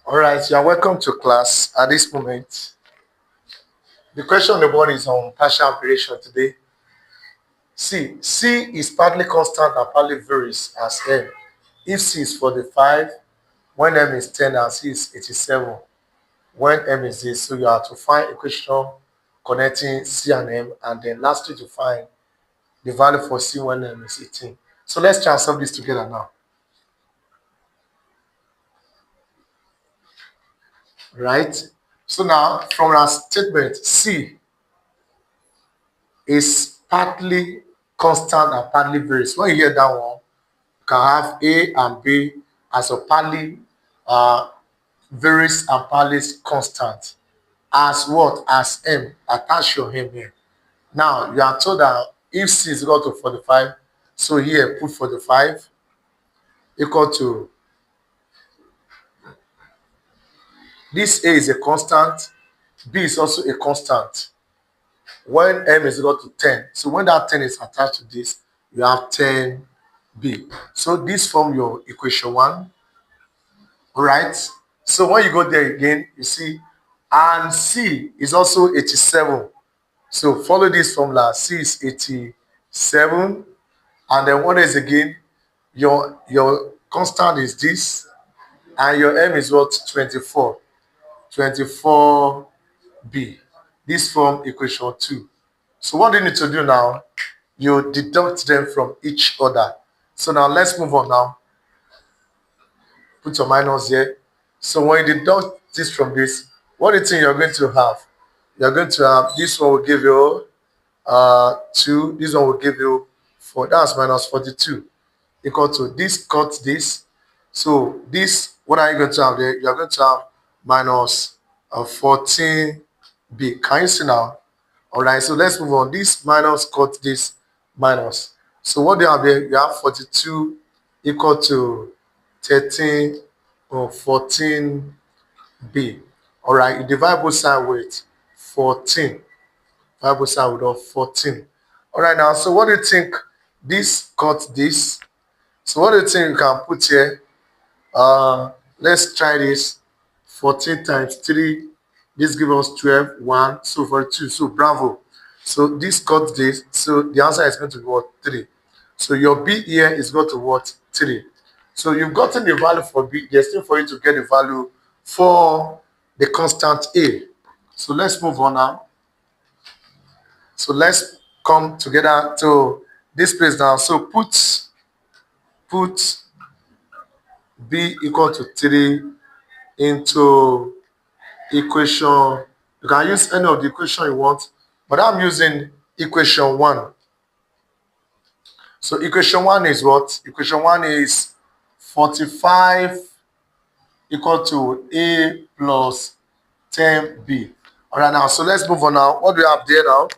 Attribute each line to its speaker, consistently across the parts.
Speaker 1: All right, you are welcome to class at this moment. The question on the board is on partial operation today. C is partly constant and partly varies as M. If C is 45, when M is 10 and C is 87, when M is this, so you have to find equation connecting C and M, and then lastly to find the value for C when M is 18. So let's try and solve this together now. Right? So now from our statement, C is partly constant and partly varies. When you hear that one, you can have A and B as a partly varies and partly constant. As what? As M. Attach your M here. Now you are told that if C is equal to 45, so here put 45 equal to this A is a constant, B is also a constant. When M is equal to 10, so when that 10 is attached to this, you have 10B. So this form your equation 1. All right. So when you go there again, you see, and C is also 87. So follow this formula. C is 87. And then what is again? Your constant is this, and your M is what? 24. 24B. This form equation 2. So what do you need to do now? You deduct them from each other. So now let's move on now. Put your minus here. So when you deduct this from this, what do you think you're going to have? You're going to have this one will give you 2, this one will give you 4. That's minus 42 equal to this cut this. So this, what are you going to have there? You're going to have minus 14b. Can you see now? All right, so let's move on. This minus cut this minus. So what do you have there? You have 42 equal to 13 or 14b. All right, you divide both sides with 14. Divide both sides with 14. All right, now, so what do you think? This cut this. So what do you think you can put here? Let's try this. 14 times 3. This gives us 12. 1. So for 2. So bravo. So this cut this. So the answer is going to be what? 3. So your B here is going to what? 3. So you've gotten the value for B. There's still for you to get the value for the constant A. So let's move on now. So let's come together to this place now. So put B equal to 3 into equation. You can use any of the equation you want, but I'm using equation 1. So equation 1 is what? Equation 1 is 45 equal to A plus 10B. All right, now, so let's move on now. What do we have there now?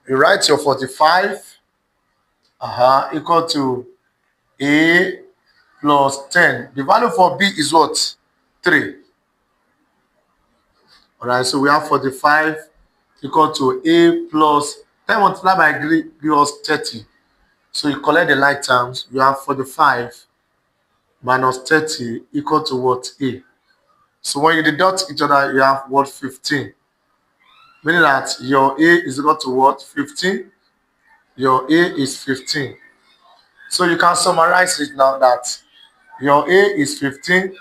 Speaker 1: You write your 45 equal to A plus 10. The value for B is what? 3. All right, so we have 45 equal to A plus 10 multiplied by 3 gives us 30. So you collect the like terms, you have 45 minus 30 equal to what? A. So when you deduct each other, you have what? 15. Meaning that your A is equal to what? 15. Your A is 15. So you can summarize it now that your A is 15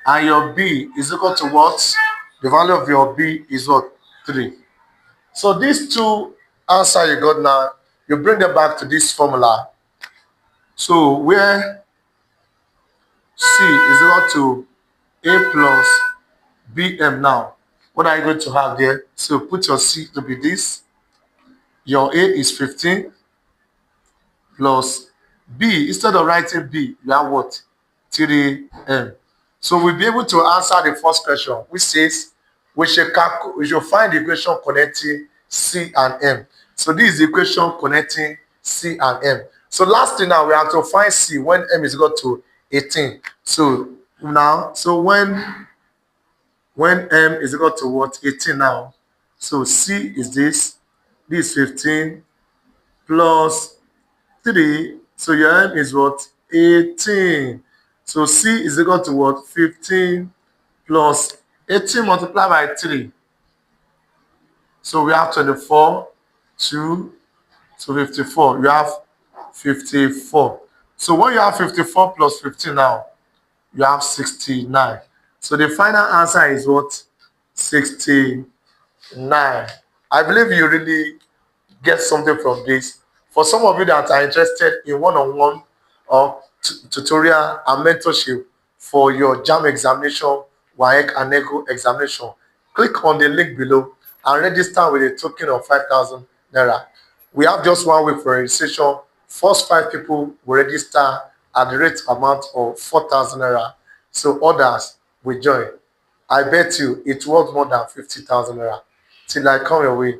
Speaker 1: and your B is equal to what? The value of your B is what? 3. So these two answers you got now, you bring them back to this formula. So where C is equal to A plus BM now, what are you going to have there? So put your C to be this. Your A is 15 plus B. Instead of writing B, you have what? 3M. So we'll be able to answer the first question, which says we should find the equation connecting C and M. So this is the equation connecting C and M. So last thing now, we have to find C when M is equal to 18. So now, so when M is equal to what? 18 now. So C is this is 15 plus 3. So your M is what? 18. So C is equal to what? 15 plus 18 multiplied by 3. So we have 24, 2, so 54. You have 54. So when you have 54 plus 15 now, you have 69. So the final answer is what? 69. I believe you really get something from this. For some of you that are interested in one-on-one or tutorial and mentorship for your Jamb examination, Waec and Neco examination, click on the link below and register with a token of 5,000 naira. We have just 1 week for registration. First 5 people will register at the rate amount of 4,000 naira. So others will join. I bet you it's worth more than 50,000 naira. Till I come your way.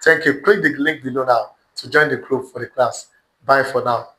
Speaker 1: Thank you. Click the link below now to join the group for the class. Bye for now.